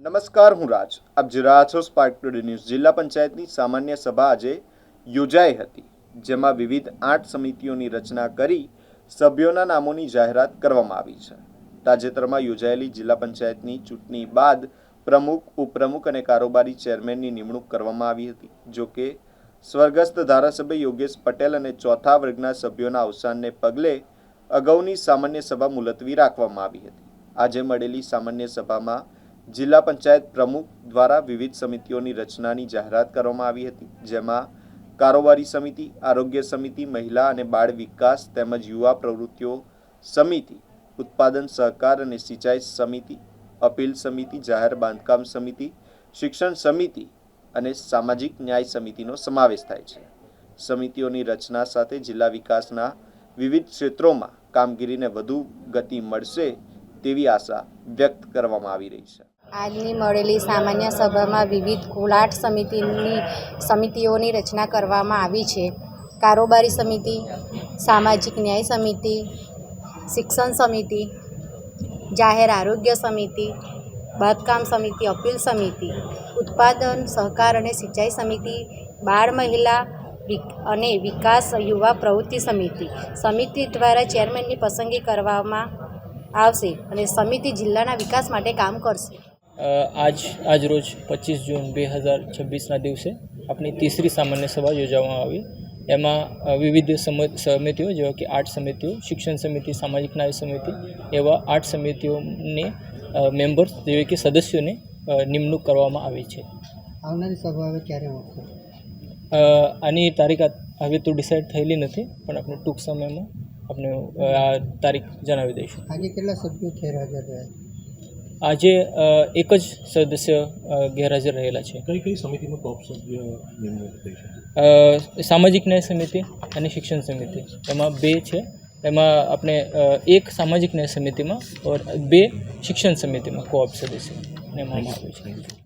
નમસ્કાર, હું રાજ. આપ જોઈ રહ્યા છો સ્પાર્ક ટુડે ન્યૂઝ. જિલ્લા પંચાયતની સામાન્ય સભા આજે યોજાઈ હતી, જેમાં વિવિધ 8 સમિતિઓની રચના કરી સભ્યોના નામોની જાહેરાત કરવામાં આવી છે. તાજેતરમાં યોજાયેલી જિલ્લા પંચાયતની ચૂંટણી બાદ પ્રમુખ, ઉપપ્રમુખ અને કારોબારી ચેરમેનની નિમણૂક કરવામાં આવી હતી. જોકે સ્વર્ગસ્થ ધારાસભ્ય યોગેશ પટેલ અને ચોથા વર્ગના સભ્યોના અવસાનને પગલે અગાઉની સામાન્ય સભા મુલતવી રાખવામાં આવી હતી. આજે મળેલી સામાન્ય સભામાં જિલ્લા પંચાયત પ્રમુખ દ્વારા વિવિધ સમિતિઓની રચનાની જાહેરાત કરવામાં આવી હતી, જેમાં કારોબારી સમિતિ, આરોગ્ય સમિતિ, મહિલા અને બાળ વિકાસ તેમજ યુવા પ્રવૃત્તિઓ સમિતિ, ઉત્પાદન સહકાર અને સિંચાઈ સમિતિ, અપીલ સમિતિ, જાહેર બાંધકામ સમિતિ, શિક્ષણ સમિતિ અને સામાજિક ન્યાય સમિતિનો સમાવેશ થાય છે. સમિતિઓની રચના સાથે જિલ્લા વિકાસના વિવિધ ક્ષેત્રોમાં કામગીરીને વધુ ગતિ મળશે તેવી આશા વ્યક્ત કરવામાં આવી રહી છે. આજની મળેલી સામાન્ય સભામાં વિવિધ કુલ 8 સમિતિઓની રચના કરવામાં આવી છે. કારોબારી સમિતિ, સામાજિક ન્યાય સમિતિ, શિક્ષણ સમિતિ, જાહેર આરોગ્ય સમિતિ, બાંધકામ સમિતિ, અપીલ સમિતિ, ઉત્પાદન સહકાર અને સિંચાઈ સમિતિ, બાળ મહિલા અને વિકાસ યુવા પ્રવૃત્તિ સમિતિ દ્વારા ચેરમેનની પસંદગી કરવામાં આવશે અને સમિતિ જિલ્લાના વિકાસ માટે કામ કરશે. આજ રોજ 25 જૂન 2026ના દિવસે આપણી ત્રીસરી સામાન્ય સભા યોજવામાં આવી. એમાં વિવિધ સમિતિઓ જેવા કે 8 સમિતિઓ, શિક્ષણ સમિતિ, સામાજિક ન્યાય સમિતિ એવા 8 સમિતિઓને મેમ્બર્સ જેવી કે સદસ્યોને નિમણૂક કરવામાં આવી છે. આવનારી સભા હવે ક્યારે મળશે? આની તારીખ હવે તો ડિસાઇડ થયેલી નથી, પણ આપણે ટૂંક સમયમાં આપણે આ તારીખ જણાવી દઈશું. આજે કેટલા સભ્યો ગેરહાજર રહ્યા? આજે એક જ સદસ્ય ગેરહાજર રહેલા છે. કઈ સમિતિમાં ટોપ સભ્ય નિમણૂક થઈ છે? સામાજિક ન્યાય સમિતિ અને શિક્ષણ સમિતિ એમાં 2 છે. એમાં આપણે એક સામાજિક ન્યાય સમિતિમાં ઓર 2 શિક્ષણ સમિતિમાં કોઓપ સદસ્ય નિમવામાં આવ્યું છે.